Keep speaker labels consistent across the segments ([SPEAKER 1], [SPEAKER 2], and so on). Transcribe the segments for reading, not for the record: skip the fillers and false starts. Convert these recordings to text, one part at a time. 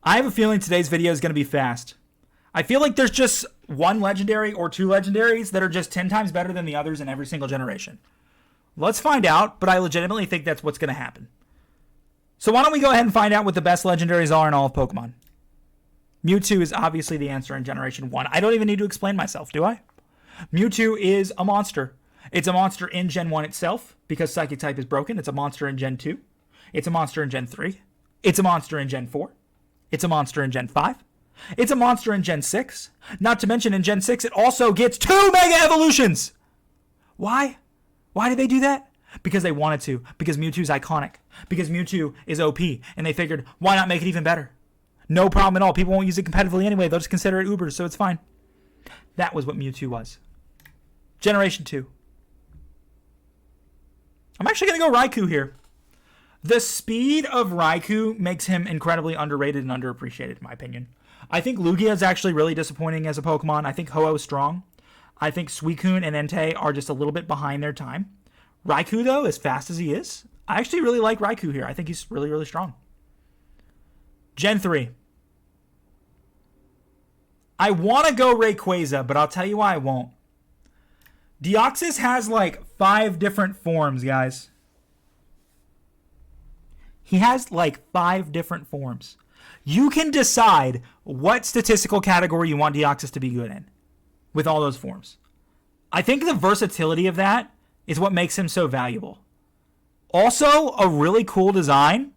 [SPEAKER 1] I have a feeling today's video is going to be fast. I feel like there's just one legendary or two legendaries that are just 10 times better than the others in every single generation. Let's find out, but I legitimately think that's what's going to happen. So why don't we go ahead and find out what the best legendaries are in all of Pokemon. Mewtwo is obviously the answer in Generation 1. I don't even need to explain myself, do I? Mewtwo is a monster. It's a monster in Gen 1 itself because Psychic type is broken. It's a monster in Gen 2. It's a monster in Gen 3. It's a monster in Gen 4. It's a monster in Gen 5. It's a monster in Gen 6. Not to mention in Gen 6, it also gets 2 Mega Evolutions. Why? Why did they do that? Because they wanted to. Because Mewtwo's iconic. Because Mewtwo is OP. And they figured, why not make it even better? No problem at all. People won't use it competitively anyway. They'll just consider it Ubers, so it's fine. That was what Mewtwo was. Generation 2. I'm actually going to go Raikou here. The speed of Raikou makes him incredibly underrated and underappreciated, in my opinion. I think Lugia is actually really disappointing as a Pokemon. I think Ho-Oh is strong. I think Suicune and Entei are just a little bit behind their time. Raikou, though, as fast as he is, I actually really like Raikou here. I think he's really, really strong. Gen 3. I want to go Rayquaza, but I'll tell you why I won't. Deoxys has like 5 different forms, guys. He has like 5 different forms. You can decide what statistical category you want Deoxys to be good in with all those forms. I think the versatility of that is what makes him so valuable. Also, a really cool design.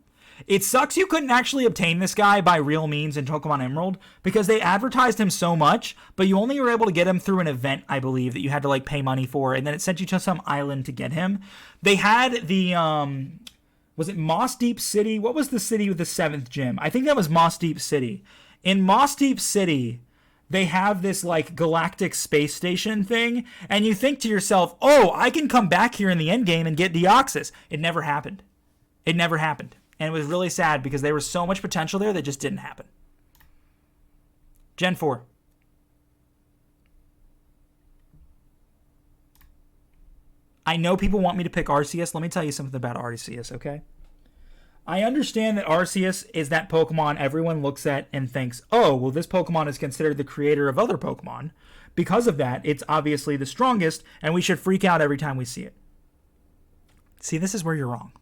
[SPEAKER 1] It sucks you couldn't actually obtain this guy by real means in Pokemon Emerald because they advertised him so much, but you only were able to get him through an event, I believe, that you had to like pay money for, and then it sent you to some island to get him. They had the, was it Moss Deep City? What was the city with the 7th gym? I think that was Moss Deep City. In Moss Deep City, they have this like galactic space station thing, and you think to yourself, oh, I can come back here in the end game and get Deoxys. It never happened. It never happened. And it was really sad because there was so much potential there that just didn't happen. Gen 4. I know people want me to pick Arceus. Let me tell you something about Arceus, okay? I understand that Arceus is that Pokemon everyone looks at and thinks, oh, well, this Pokemon is considered the creator of other Pokemon. Because of that, it's obviously the strongest, and we should freak out every time we see it. See, this is where you're wrong.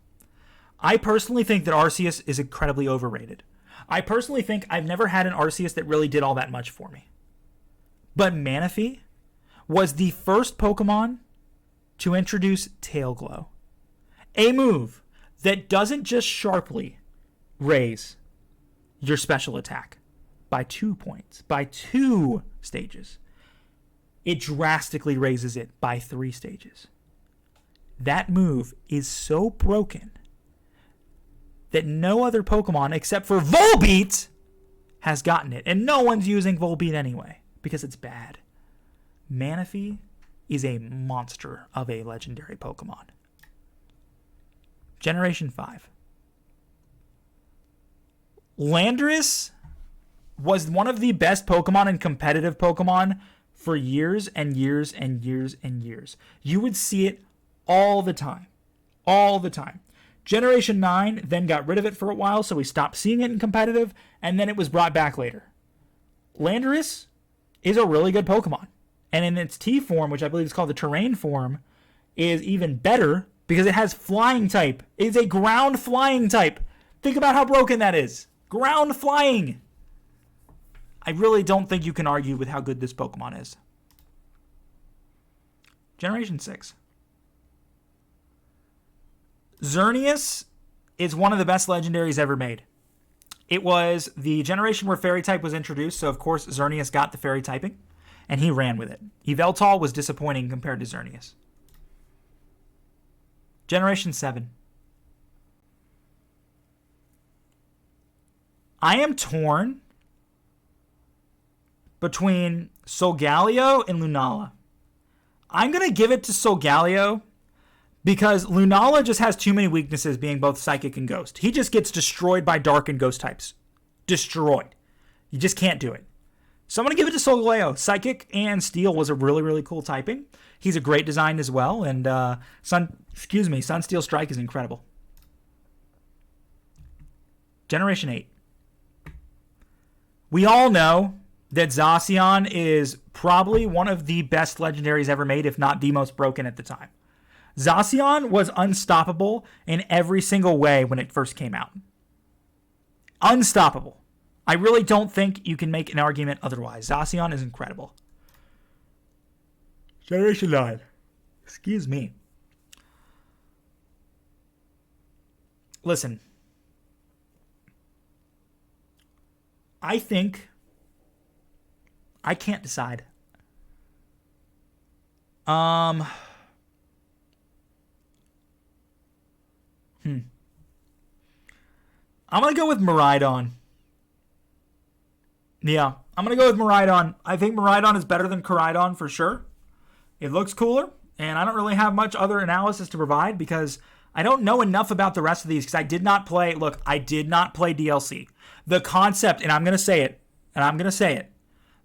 [SPEAKER 1] I personally think that Arceus is incredibly overrated. I personally think I've never had an Arceus that really did all that much for me. But Manaphy was the first Pokemon to introduce Tail Glow. A move that doesn't just sharply raise your special attack by 2 points, by 2 stages. It drastically raises it by 3 stages. That move is so broken that no other Pokemon except for Volbeat has gotten it. And no one's using Volbeat anyway because it's bad. Manaphy is a monster of a legendary Pokemon. Generation 5. Landorus was one of the best Pokemon in competitive Pokemon for years and years and years and years. You would see it all the time. All the time. Generation 9 then got rid of it for a while, so we stopped seeing it in competitive, and then it was brought back later. Landorus is a really good Pokemon. And in its T form, which I believe is called the Terrain form, is even better because it has Flying type. It's a ground flying type. Think about how broken that is. Ground flying. I really don't think you can argue with how good this Pokemon is. Generation 6. Xerneas is one of the best legendaries ever made. It was the generation where Fairy type was introduced, so of course Xerneas got the Fairy typing, and he ran with it. Yveltal was disappointing compared to Xerneas. Generation 7. I am torn between Solgaleo and Lunala. I'm going to give it to Solgaleo because Lunala just has too many weaknesses, being both Psychic and Ghost. He just gets destroyed by Dark and Ghost types. Destroyed. You just can't do it. So I'm going to give it to Solgaleo. Psychic and Steel was a really, really cool typing. He's a great design as well. And Sunsteel Strike is incredible. Generation 8. We all know that Zacian is probably one of the best legendaries ever made, if not the most broken at the time. Zacian was unstoppable in every single way when it first came out. Unstoppable. I really don't think you can make an argument otherwise. Zacian is incredible. Generation 9. Excuse me. Listen. I think I can't decide. I'm going to go with Miraidon. Yeah, I'm going to go with Miraidon. I think Miraidon is better than Koraidon for sure. It looks cooler, and I don't really have much other analysis to provide because I don't know enough about the rest of these because I did not play DLC. The concept, and I'm going to say it,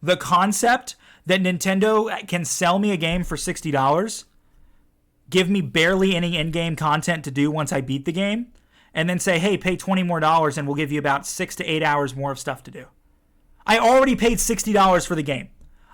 [SPEAKER 1] the concept that Nintendo can sell me a game for $60, give me barely any in-game content to do once I beat the game, and then say, hey, pay $20 more and we'll give you about 6 to 8 hours more of stuff to do. I already paid $60 for the game.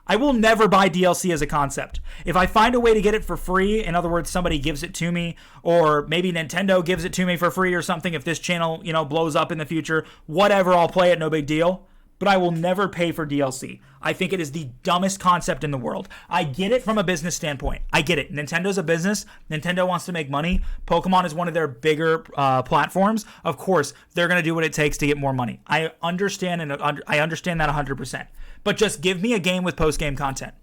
[SPEAKER 1] I will never buy DLC as a concept. If I find a way to get it for free, in other words, somebody gives it to me, or maybe Nintendo gives it to me for free or something, if this channel, blows up in the future, whatever, I'll play it, no big deal. But I will never pay for DLC. I think it is the dumbest concept in the world. I get it from a business standpoint. I get it. Nintendo's a business. Nintendo wants to make money. Pokemon is one of their bigger platforms. Of course, they're going to do what it takes to get more money. I understand, and I understand that 100%. But just give me a game with post-game content.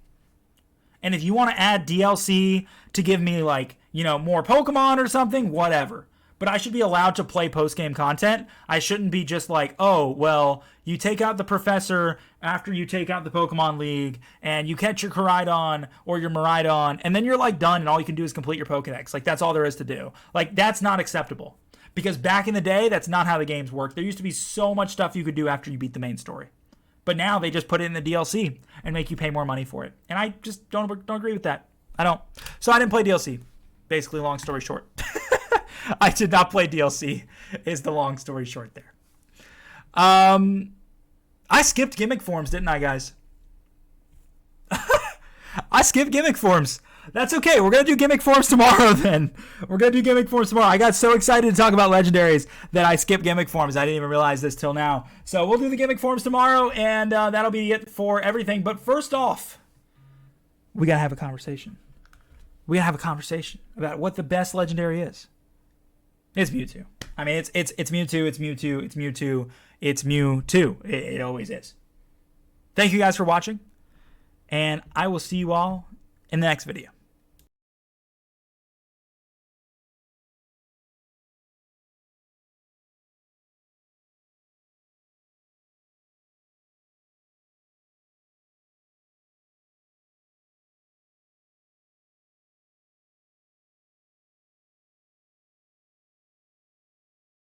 [SPEAKER 1] And if you want to add DLC to give me, more Pokemon or something, whatever. But I should be allowed to play post-game content. I shouldn't be just like, oh, well, you take out the professor after you take out the Pokemon League, and you catch your Koraidon or your Miraidon, and then you're, done, and all you can do is complete your Pokedex. That's all there is to do. That's not acceptable. Because back in the day, that's not how the games worked. There used to be so much stuff you could do after you beat the main story. But now they just put it in the DLC and make you pay more money for it. And I just don't agree with that. I don't. So I didn't play DLC. Basically, long story short. I did not play DLC, is the long story short there. I skipped gimmick forms, didn't I, guys? I skipped gimmick forms. That's okay. We're going to do gimmick forms tomorrow then. I got so excited to talk about legendaries that I skipped gimmick forms. I didn't even realize this till now. So we'll do the gimmick forms tomorrow, and that'll be it for everything. But first off, we got to have a conversation. About what the best legendary is. It's Mewtwo. I mean, it's Mewtwo. It's Mewtwo. It always is. Thank you guys for watching, and I will see you all in the next video.